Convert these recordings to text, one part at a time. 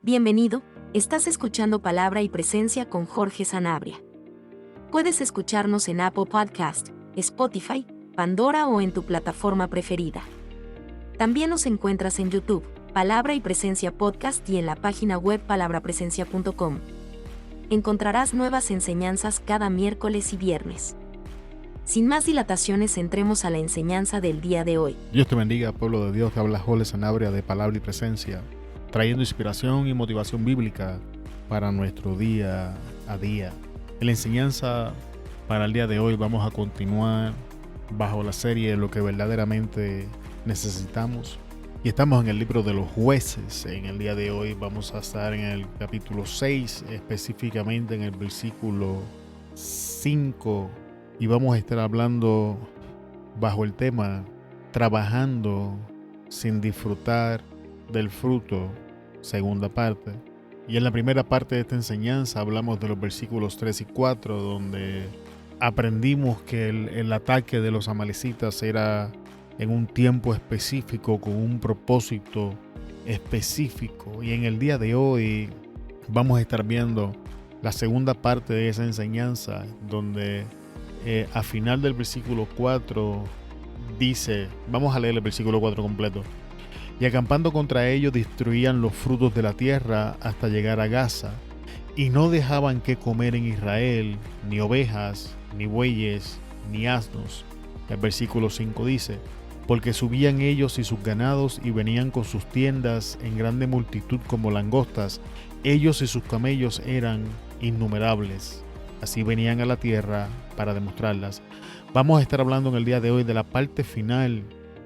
Bienvenido, estás escuchando Palabra y Presencia con Jorge Sanabria. Puedes escucharnos en Apple Podcast, Spotify, Pandora o en tu plataforma preferida. También nos encuentras en YouTube, Palabra y Presencia Podcast y en la página web palabrapresencia.com. Encontrarás nuevas enseñanzas cada miércoles y viernes. Sin más dilataciones, entremos a la enseñanza del día de hoy. Dios te bendiga, pueblo de Dios. Te habla Jorge Sanabria de Palabra y Presencia, trayendo inspiración y motivación bíblica para nuestro día a día. En la enseñanza para el día de hoy vamos a continuar bajo la serie Lo que verdaderamente necesitamos. Y estamos en el libro de los jueces. En el día de hoy vamos a estar en el capítulo 6, específicamente en el versículo 5. Y vamos a estar hablando bajo el tema trabajando sin disfrutar del fruto, segunda parte. Y en la primera parte de esta enseñanza hablamos de los versículos 3 y 4, donde aprendimos que el ataque de los amalecitas era en un tiempo específico, con un propósito específico. Y en el día de hoy vamos a estar viendo la segunda parte de esa enseñanza, donde a final del versículo 4 dice, vamos a leer el versículo 4 completo. Y acampando contra ellos destruían los frutos de la tierra hasta llegar a Gaza, y no dejaban que comer en Israel ni ovejas, ni bueyes, ni asnos. El versículo 5 dice, porque subían ellos y sus ganados y venían con sus tiendas en grande multitud como langostas. Ellos y sus camellos eran innumerables. Así venían a la tierra para demostrarlas. Vamos a estar hablando en el día de hoy de la parte final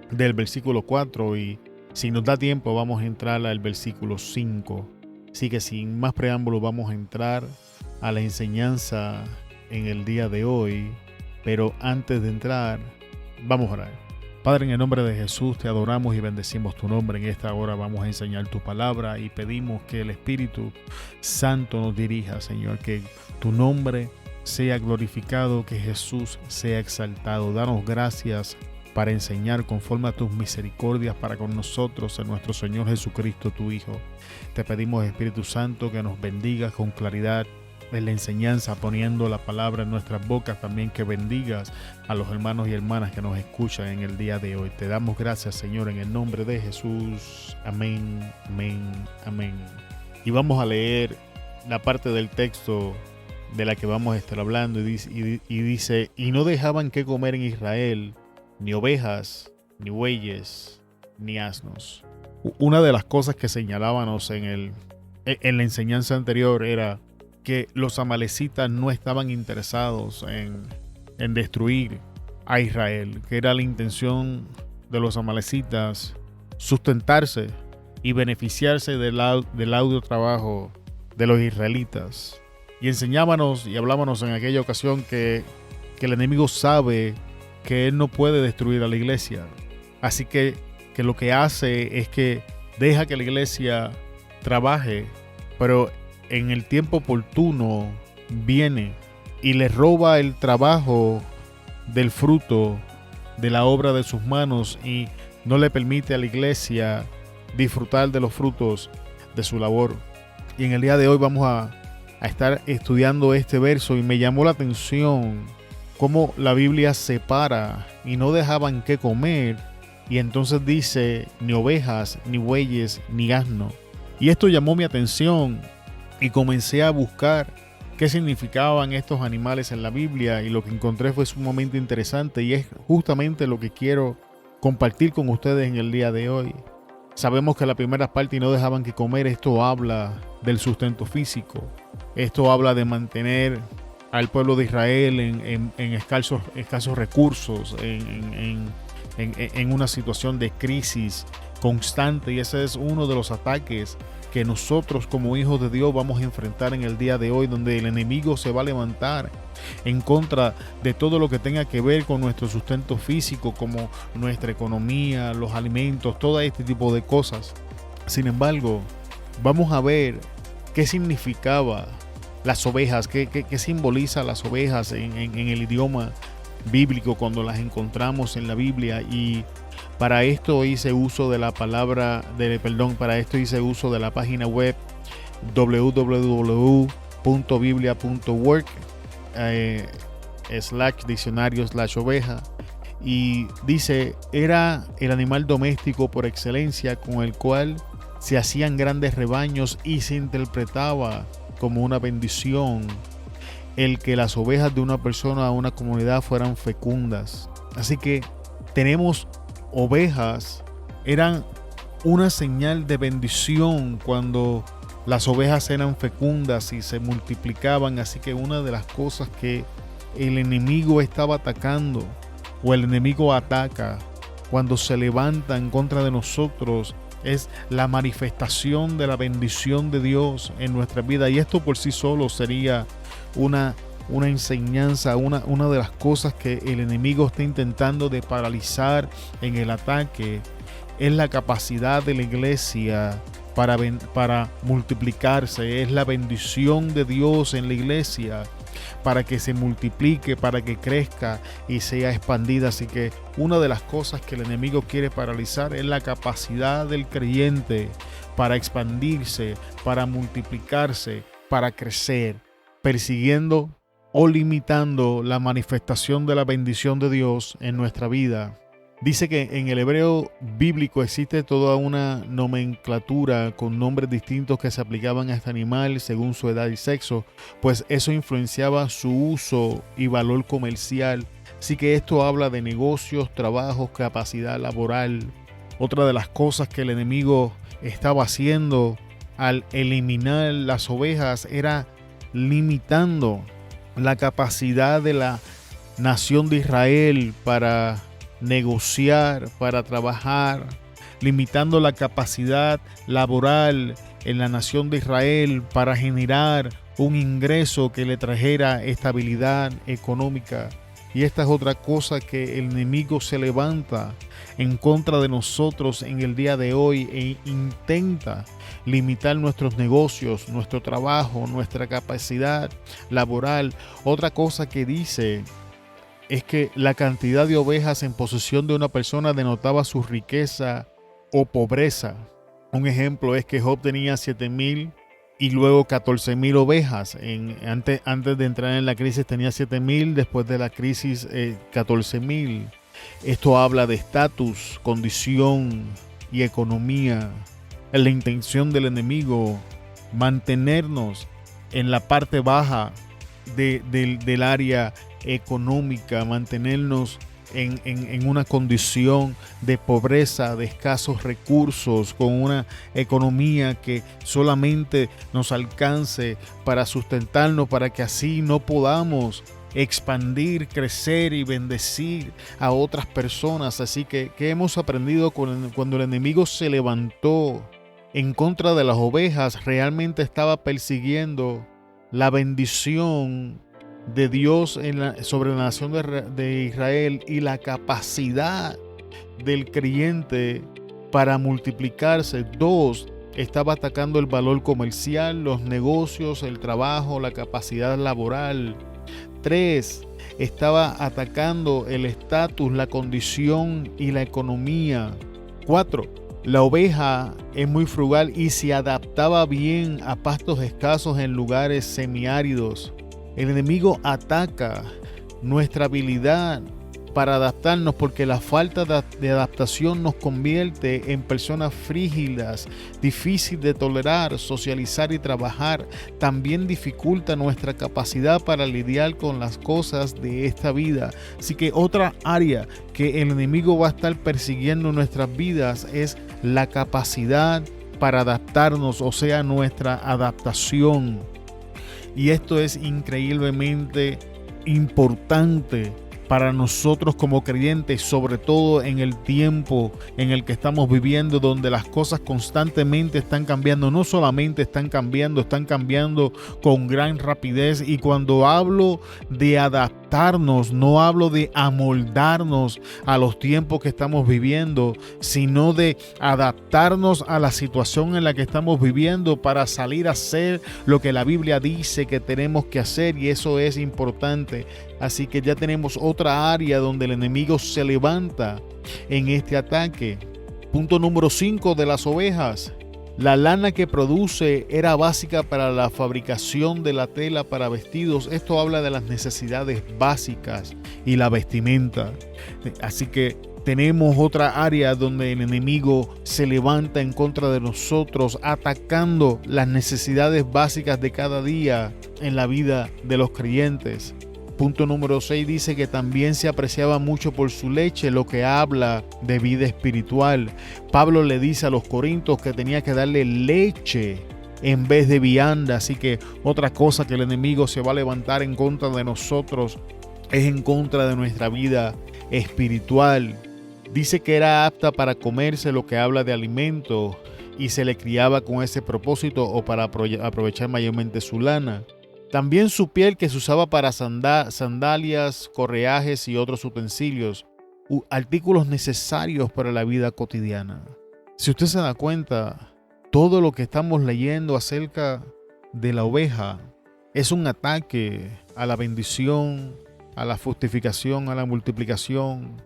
del versículo 4 y si nos da tiempo vamos a entrar al versículo 5. Así que sin más preámbulos vamos a entrar a la enseñanza en el día de hoy. Pero antes de entrar, vamos a orar. Padre, en el nombre de Jesús te adoramos y bendecimos tu nombre. En esta hora vamos a enseñar tu palabra y pedimos que el Espíritu Santo nos dirija, Señor, que tu nombre sea glorificado, que Jesús sea exaltado. Danos gracias para enseñar conforme a tus misericordias para con nosotros en nuestro Señor Jesucristo, tu Hijo. Te pedimos, Espíritu Santo, que nos bendigas con claridad en la enseñanza, poniendo la palabra en nuestras bocas, también que bendigas a los hermanos y hermanas que nos escuchan en el día de hoy. Te damos gracias, Señor, en el nombre de Jesús. Amén, amén, amén. Y vamos a leer la parte del texto de la que vamos a estar hablando y dice, y no dejaban que comer en Israel ni ovejas, ni bueyes, ni asnos. Una de las cosas que señalábamos en la enseñanza anterior era que los amalecitas no estaban interesados en destruir a Israel, que era la intención de los amalecitas sustentarse y beneficiarse del audio trabajo de los israelitas. Y enseñábamos y hablábamos en aquella ocasión que el enemigo sabe que él no puede destruir a la iglesia. Así que lo que hace es que deja que la iglesia trabaje, pero en el tiempo oportuno viene y le roba el trabajo del fruto de la obra de sus manos y no le permite a la iglesia disfrutar de los frutos de su labor. Y en el día de hoy vamos a estar estudiando este verso y me llamó la atención cómo la Biblia separa y no dejaban que comer, y entonces dice ni ovejas, ni bueyes, ni asno. Y esto llamó mi atención y comencé a buscar qué significaban estos animales en la Biblia, y lo que encontré fue sumamente interesante y es justamente lo que quiero compartir con ustedes en el día de hoy. Sabemos que la primera parte, y no dejaban que comer, esto habla del sustento físico. Esto habla de mantener al pueblo de Israel en escasos recursos, en una situación de crisis constante, y ese es uno de los ataques que nosotros como hijos de Dios vamos a enfrentar en el día de hoy, donde el enemigo se va a levantar en contra de todo lo que tenga que ver con nuestro sustento físico, como nuestra economía, los alimentos, todo este tipo de cosas. Sin embargo, vamos a ver qué significaba las ovejas, qué simboliza las ovejas en el idioma bíblico cuando las encontramos en la Biblia. Y para esto hice uso de la página web www.biblia.org /diccionario/oveja. Y dice, era el animal doméstico por excelencia con el cual se hacían grandes rebaños y se interpretaba como una bendición el que las ovejas de una persona o una comunidad fueran fecundas. Así que tenemos ovejas, eran una señal de bendición cuando las ovejas eran fecundas y se multiplicaban. Así que una de las cosas que el enemigo estaba atacando, o el enemigo ataca cuando se levanta en contra de nosotros, es la manifestación de la bendición de Dios en nuestra vida. Y esto por sí solo sería una enseñanza, una de las cosas que el enemigo está intentando de paralizar en el ataque, es la capacidad de la iglesia para multiplicarse, es la bendición de Dios en la iglesia para que se multiplique, para que crezca y sea expandida. Así que una de las cosas que el enemigo quiere paralizar es la capacidad del creyente para expandirse, para multiplicarse, para crecer, persiguiendo o limitando la manifestación de la bendición de Dios en nuestra vida. Dice que en el hebreo bíblico existe toda una nomenclatura con nombres distintos que se aplicaban a este animal según su edad y sexo, pues eso influenciaba su uso y valor comercial. Así que esto habla de negocios, trabajos, capacidad laboral. Otra de las cosas que el enemigo estaba haciendo al eliminar las ovejas era limitando la capacidad de la nación de Israel para negociar, para trabajar, limitando la capacidad laboral en la nación de Israel para generar un ingreso que le trajera estabilidad económica. Y esta es otra cosa que el enemigo se levanta en contra de nosotros en el día de hoy e intenta limitar nuestros negocios, nuestro trabajo, nuestra capacidad laboral. Otra cosa que dice es que la cantidad de ovejas en posesión de una persona denotaba su riqueza o pobreza. Un ejemplo es que Job tenía 7,000 y luego 14,000 ovejas. Antes de entrar en la crisis tenía 7,000, después de la crisis 14,000. Esto habla de estatus, condición y economía. Es la intención del enemigo mantenernos en la parte baja del área económica, mantenernos en una condición de pobreza, de escasos recursos, con una economía que solamente nos alcance para sustentarnos, para que así no podamos expandir, crecer y bendecir a otras personas. Así que, ¿qué hemos aprendido cuando el enemigo se levantó en contra de las ovejas? Realmente estaba persiguiendo la bendición de Dios sobre la nación de Israel y la capacidad del creyente para multiplicarse. 2, estaba atacando el valor comercial, los negocios, el trabajo, la capacidad laboral. 3, estaba atacando el estatus, la condición y la economía. 4, la oveja es muy frugal y se adaptaba bien a pastos escasos en lugares semiáridos. El enemigo ataca nuestra habilidad para adaptarnos porque la falta de adaptación nos convierte en personas frígidas, difícil de tolerar, socializar y trabajar. También dificulta nuestra capacidad para lidiar con las cosas de esta vida. Así que otra área que el enemigo va a estar persiguiendo en nuestras vidas es la capacidad para adaptarnos, o sea, nuestra adaptación. Y esto es increíblemente importante para nosotros como creyentes, sobre todo en el tiempo en el que estamos viviendo, donde las cosas constantemente están cambiando. No solamente están cambiando con gran rapidez. Y cuando hablo de adaptarnos, no hablo de amoldarnos a los tiempos que estamos viviendo, sino de adaptarnos a la situación en la que estamos viviendo para salir a hacer lo que la Biblia dice que tenemos que hacer, y eso es importante. Así que ya tenemos otra área donde el enemigo se levanta en este ataque. Punto número 5 de las ovejas. La lana que produce era básica para la fabricación de la tela para vestidos. Esto habla de las necesidades básicas y la vestimenta. Así que tenemos otra área donde el enemigo se levanta en contra de nosotros, atacando las necesidades básicas de cada día en la vida de los creyentes. Punto número 6 dice que también se apreciaba mucho por su leche, lo que habla de vida espiritual. Pablo le dice a los corintios que tenía que darle leche en vez de vianda. Así que otra cosa que el enemigo se va a levantar en contra de nosotros es en contra de nuestra vida espiritual. Dice que era apta para comerse, lo que habla de alimento, y se le criaba con ese propósito o para aprovechar mayormente su lana. También su piel, que se usaba para sandalias, correajes y otros utensilios, artículos necesarios para la vida cotidiana. Si usted se da cuenta, todo lo que estamos leyendo acerca de la oveja es un ataque a la bendición, a la fructificación, a la multiplicación,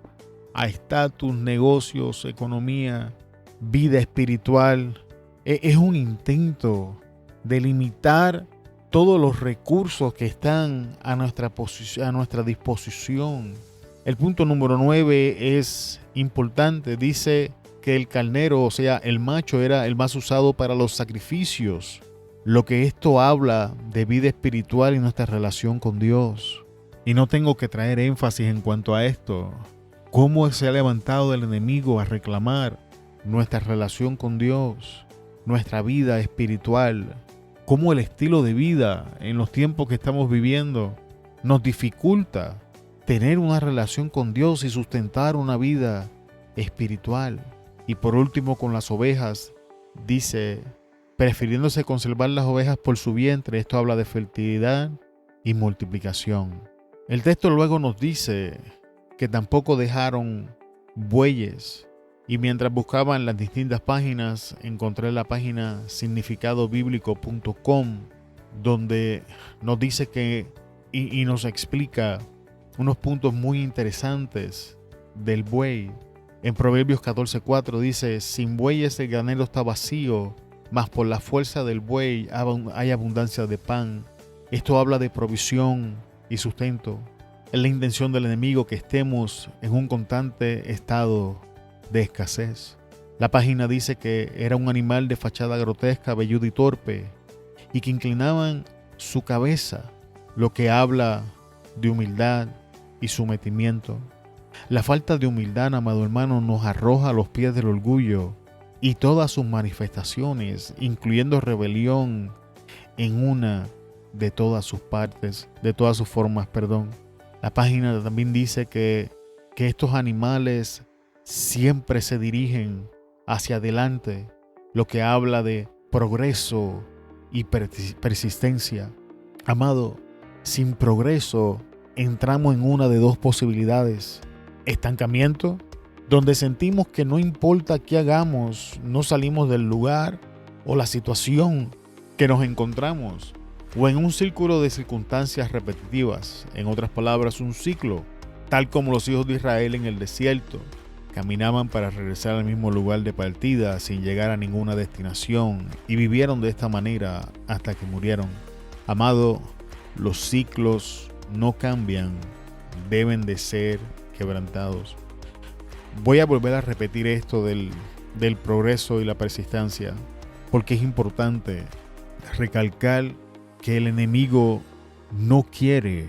a estatus, negocios, economía, vida espiritual. Es un intento de limitar todos los recursos que están a nuestra disposición. El punto número 9 es importante. Dice que el carnero, o sea, el macho, era el más usado para los sacrificios. Lo que esto habla de vida espiritual y nuestra relación con Dios. Y no tengo que traer énfasis en cuanto a esto. Cómo se ha levantado el enemigo a reclamar nuestra relación con Dios, nuestra vida espiritual. Cómo el estilo de vida en los tiempos que estamos viviendo nos dificulta tener una relación con Dios y sustentar una vida espiritual. Y por último, con las ovejas, dice, prefiriéndose conservar las ovejas por su vientre. Esto habla de fertilidad y multiplicación. El texto luego nos dice que tampoco dejaron bueyes. Y mientras buscaba en las distintas páginas, encontré la página significadobiblico.com, donde nos dice que y nos explica unos puntos muy interesantes del buey. En Proverbios 14:4 dice, sin bueyes el granero está vacío, mas por la fuerza del buey hay abundancia de pan. Esto habla de provisión y sustento. Es la intención del enemigo que estemos en un constante estado de escasez. La página dice que era un animal de fachada grotesca, velludo y torpe, y que inclinaban su cabeza, lo que habla de humildad y sometimiento. La falta de humildad, amado hermano, nos arroja a los pies del orgullo y todas sus manifestaciones, incluyendo rebelión en una de todas sus partes, de todas sus formas, perdón. La página también dice que estos animales siempre se dirigen hacia adelante, lo que habla de progreso y persistencia. Amado, sin progreso entramos en una de dos posibilidades: estancamiento, donde sentimos que no importa qué hagamos, no salimos del lugar o la situación que nos encontramos, o en un círculo de circunstancias repetitivas, en otras palabras, un ciclo, tal como los hijos de Israel en el desierto. Caminaban para regresar al mismo lugar de partida sin llegar a ninguna destinación y vivieron de esta manera hasta que murieron. Amado, los ciclos no cambian, deben de ser quebrantados. Voy a volver a repetir esto del progreso y la persistencia, porque es importante recalcar que el enemigo no quiere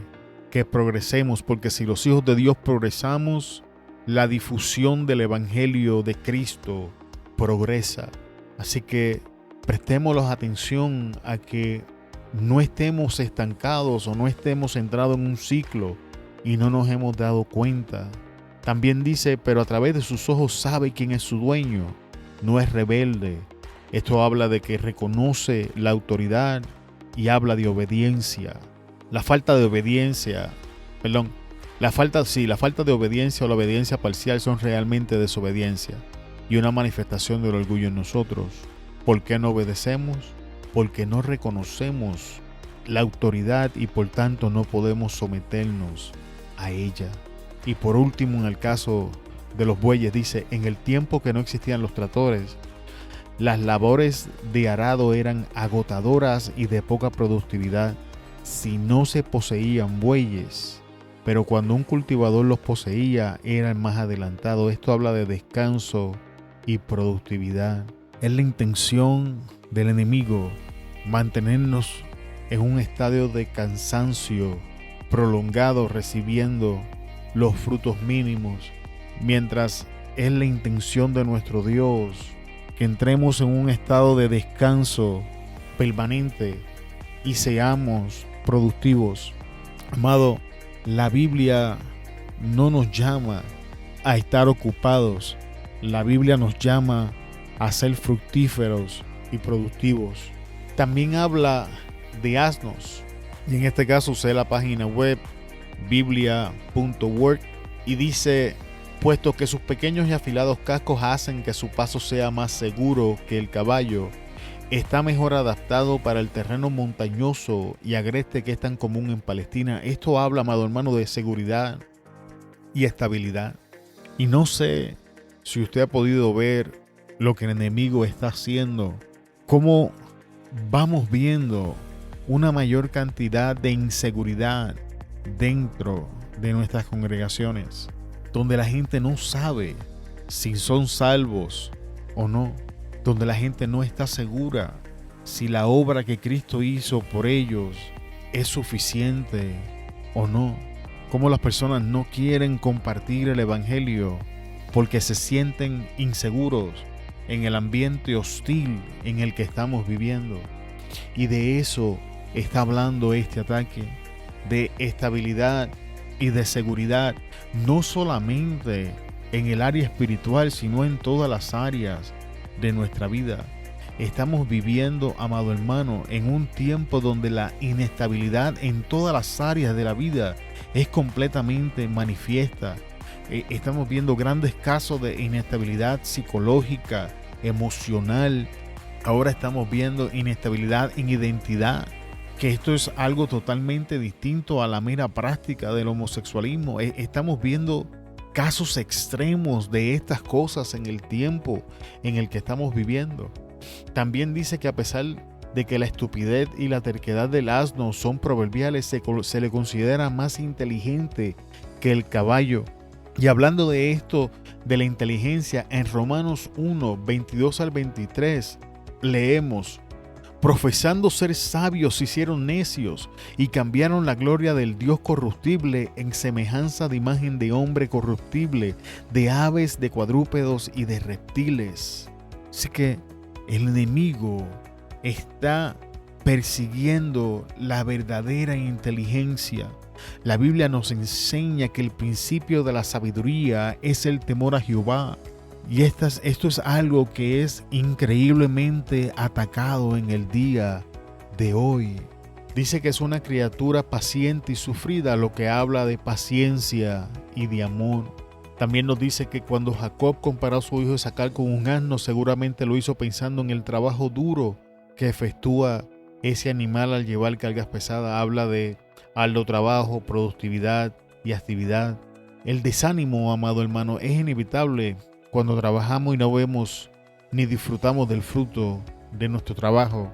que progresemos, porque si los hijos de Dios progresamos, la difusión del Evangelio de Cristo progresa. Así que prestémosle atención a que no estemos estancados o no estemos entrados en un ciclo y no nos hemos dado cuenta. También dice, pero a través de sus ojos sabe quién es su dueño. No es rebelde. Esto habla de que reconoce la autoridad y habla de obediencia. La falta de obediencia o la obediencia parcial son realmente desobediencia y una manifestación del orgullo en nosotros. ¿Por qué no obedecemos? Porque no reconocemos la autoridad y por tanto no podemos someternos a ella. Y por último, en el caso de los bueyes, dice, en el tiempo que no existían los tractores, Las labores de arado eran agotadoras y de poca productividad si no se poseían bueyes, pero cuando un cultivador los poseía eran más adelantados. Esto habla de descanso y productividad. Es la intención del enemigo mantenernos en un estadio de cansancio prolongado, recibiendo los frutos mínimos, mientras es la intención de nuestro Dios que entremos en un estado de descanso permanente y seamos productivos. Amado, la Biblia no nos llama a estar ocupados. La Biblia nos llama a ser fructíferos y productivos. También habla de asnos, y en este caso usé la página web biblia.org y dice: puesto que sus pequeños y afilados cascos hacen que su paso sea más seguro que el caballo, está mejor adaptado para el terreno montañoso y agreste que es tan común en Palestina. Esto habla, amado hermano, de seguridad y estabilidad. Y no sé si usted ha podido ver lo que el enemigo está haciendo, cómo vamos viendo una mayor cantidad de inseguridad dentro de nuestras congregaciones, donde la gente no sabe si son salvos o no, donde la gente no está segura si la obra que Cristo hizo por ellos es suficiente o no, cómo las personas no quieren compartir el evangelio porque se sienten inseguros en el ambiente hostil en el que estamos viviendo. Y de eso está hablando este ataque, de estabilidad y de seguridad, no solamente en el área espiritual, sino en todas las áreas de nuestra vida. Estamos viviendo, amado hermano, en un tiempo donde la inestabilidad en todas las áreas de la vida es completamente manifiesta. Estamos viendo grandes casos de inestabilidad psicológica, emocional. Ahora estamos viendo inestabilidad en identidad, que esto es algo totalmente distinto a la mera práctica del homosexualismo. Estamos viendo casos extremos de estas cosas en el tiempo en el que estamos viviendo. También dice que a pesar de que la estupidez y la terquedad del asno son proverbiales, se le considera más inteligente que el caballo. Y hablando de esto, de la inteligencia, en Romanos 1, 22 al 23, leemos: profesando ser sabios se hicieron necios y cambiaron la gloria del Dios corruptible en semejanza de imagen de hombre corruptible, de aves, de cuadrúpedos y de reptiles. Así que el enemigo está persiguiendo la verdadera inteligencia. La Biblia nos enseña que el principio de la sabiduría es el temor a Jehová. Y esto es algo que es increíblemente atacado en el día de hoy. Dice que es una criatura paciente y sufrida, lo que habla de paciencia y de amor. También nos dice que cuando Jacob comparó a su hijo Isaacar con un asno, seguramente lo hizo pensando en el trabajo duro que efectúa ese animal al llevar cargas pesadas. Habla de arduo trabajo, productividad y actividad. El desánimo, amado hermano, es inevitable cuando trabajamos y no vemos ni disfrutamos del fruto de nuestro trabajo,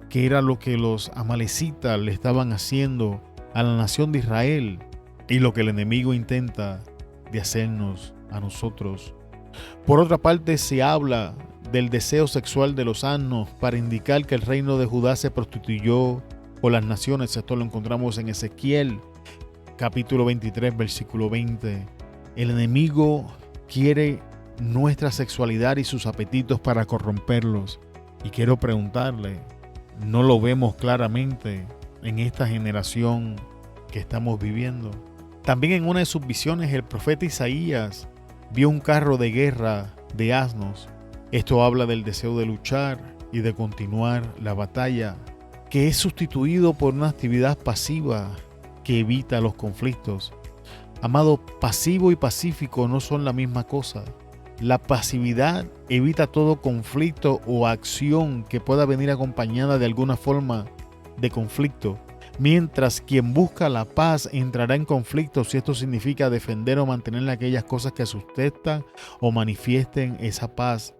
que era lo que los amalecitas le estaban haciendo a la nación de Israel y lo que el enemigo intenta de hacernos a nosotros. Por otra parte, se habla del deseo sexual de los asnos para indicar que el reino de Judá se prostituyó por las naciones. Esto lo encontramos en Ezequiel capítulo 23, versículo 20. El enemigo quiere nuestra sexualidad y sus apetitos para corromperlos. Y quiero preguntarle, ¿no lo vemos claramente en esta generación que estamos viviendo? También en una de sus visiones, el profeta Isaías vio un carro de guerra de asnos. Esto habla del deseo de luchar y de continuar la batalla, que es sustituido por una actividad pasiva que evita los conflictos. Amado, pasivo y pacífico no son la misma cosa. La pasividad evita todo conflicto o acción que pueda venir acompañada de alguna forma de conflicto, mientras quien busca la paz entrará en conflicto si esto significa defender o mantener aquellas cosas que sustentan o manifiesten esa paz.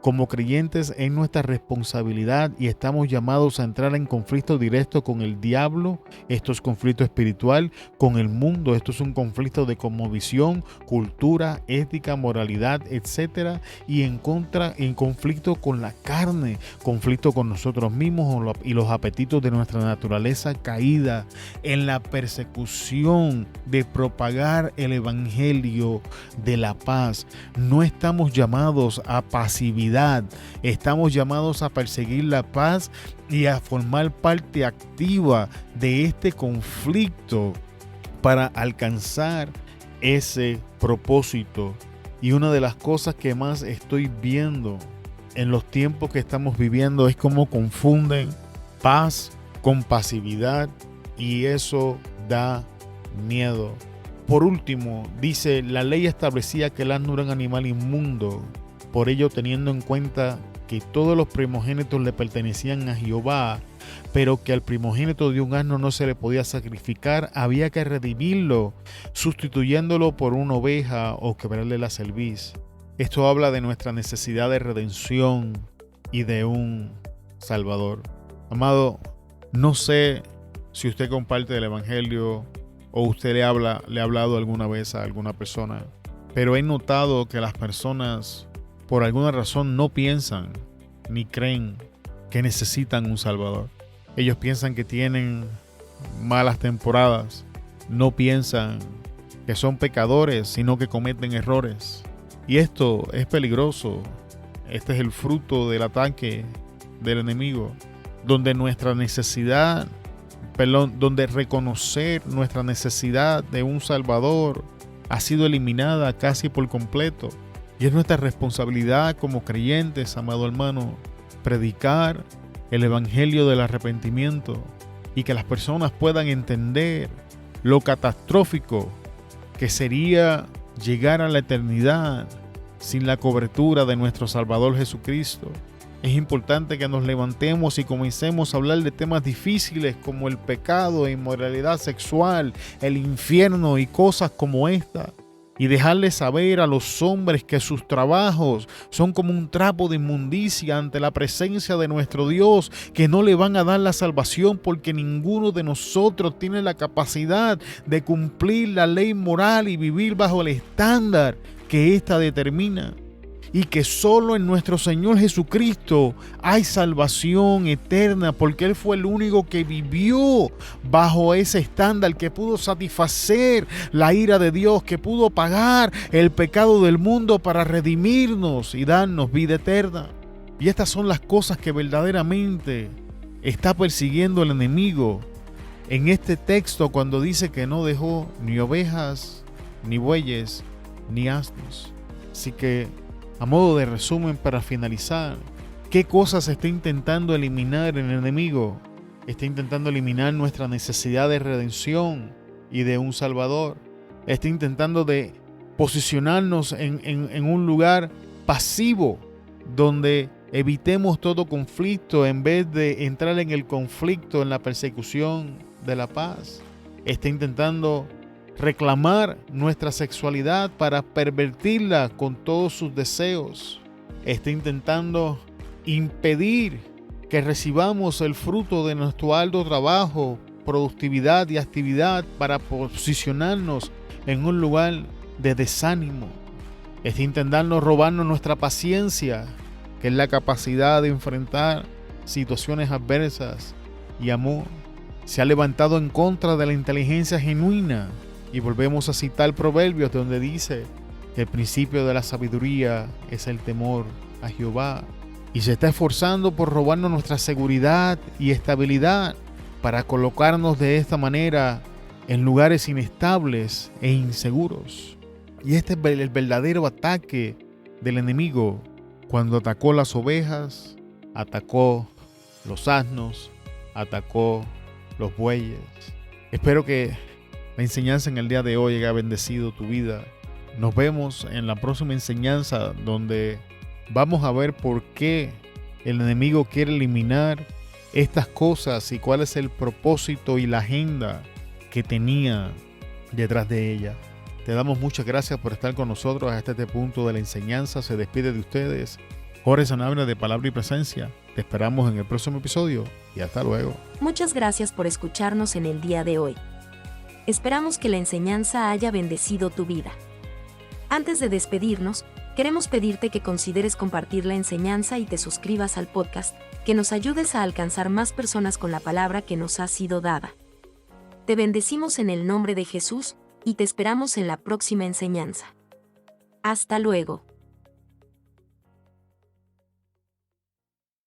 Como creyentes es nuestra responsabilidad y estamos llamados a entrar en conflicto directo con el diablo. Esto es conflicto espiritual, con el mundo. Esto es un conflicto de cosmovisión, cultura, ética, moralidad, etcétera, y en conflicto con la carne, conflicto con nosotros mismos y los apetitos de nuestra naturaleza caída, en la persecución de propagar el evangelio de la paz. No estamos llamados a pasividad, estamos llamados a perseguir la paz y a formar parte activa de este conflicto para alcanzar ese propósito. Y una de las cosas que más estoy viendo en los tiempos que estamos viviendo es cómo confunden paz con pasividad, y eso da miedo. Por último, dice, la ley establecía que el asno era un animal inmundo. Por ello, teniendo en cuenta que todos los primogénitos le pertenecían a Jehová, pero que al primogénito de un asno no se le podía sacrificar, había que redimirlo, sustituyéndolo por una oveja o quebrarle la cerviz. Esto habla de nuestra necesidad de redención y de un Salvador. Amado, no sé si usted comparte el evangelio o usted le ha hablado alguna vez a alguna persona, pero he notado que las personas por alguna razón no piensan ni creen que necesitan un Salvador. Ellos piensan que tienen malas temporadas, no piensan que son pecadores, sino que cometen errores. Y esto es peligroso. Este es el fruto del ataque del enemigo, donde donde reconocer nuestra necesidad de un Salvador ha sido eliminada casi por completo. Y es nuestra responsabilidad como creyentes, amado hermano, predicar el evangelio del arrepentimiento y que las personas puedan entender lo catastrófico que sería llegar a la eternidad sin la cobertura de nuestro Salvador Jesucristo. Es importante que nos levantemos y comencemos a hablar de temas difíciles como el pecado, inmoralidad sexual, el infierno y cosas como esta. Y dejarles saber a los hombres que sus trabajos son como un trapo de inmundicia ante la presencia de nuestro Dios, que no le van a dar la salvación porque ninguno de nosotros tiene la capacidad de cumplir la ley moral y vivir bajo el estándar que ésta determina. Y que solo en nuestro Señor Jesucristo hay salvación eterna, porque Él fue el único que vivió bajo ese estándar, que pudo satisfacer la ira de Dios, que pudo pagar el pecado del mundo para redimirnos y darnos vida eterna. Y estas son las cosas que verdaderamente está persiguiendo el enemigo en este texto cuando dice que no dejó ni ovejas, ni bueyes, ni asnos. Así que, a modo de resumen para finalizar, ¿qué cosas está intentando eliminar el enemigo? Está intentando eliminar nuestra necesidad de redención y de un Salvador. Está intentando de posicionarnos en un lugar pasivo donde evitemos todo conflicto en vez de entrar en el conflicto, en la persecución de la paz. Está intentando reclamar nuestra sexualidad para pervertirla con todos sus deseos. Está intentando impedir que recibamos el fruto de nuestro arduo trabajo, productividad y actividad para posicionarnos en un lugar de desánimo. Está intentando robarnos nuestra paciencia, que es la capacidad de enfrentar situaciones adversas, y amor. Se ha levantado en contra de la inteligencia genuina. Y volvemos a citar Proverbios, donde dice que el principio de la sabiduría es el temor a Jehová. Y se está esforzando por robarnos nuestra seguridad y estabilidad para colocarnos de esta manera en lugares inestables e inseguros. Y este es el verdadero ataque del enemigo. Cuando atacó las ovejas, atacó los asnos, atacó los bueyes. Espero que la enseñanza en el día de hoy haya bendecido tu vida. Nos vemos en la próxima enseñanza, donde vamos a ver por qué el enemigo quiere eliminar estas cosas y cuál es el propósito y la agenda que tenía detrás de ella. Te damos muchas gracias por estar con nosotros hasta este punto de la enseñanza. Se despide de ustedes Jorge Sanabria de Palabra y Presencia. Te esperamos en el próximo episodio y hasta luego. Muchas gracias por escucharnos en el día de hoy. Esperamos que la enseñanza haya bendecido tu vida. Antes de despedirnos, queremos pedirte que consideres compartir la enseñanza y te suscribas al podcast, que nos ayudes a alcanzar más personas con la palabra que nos ha sido dada. Te bendecimos en el nombre de Jesús y te esperamos en la próxima enseñanza. Hasta luego.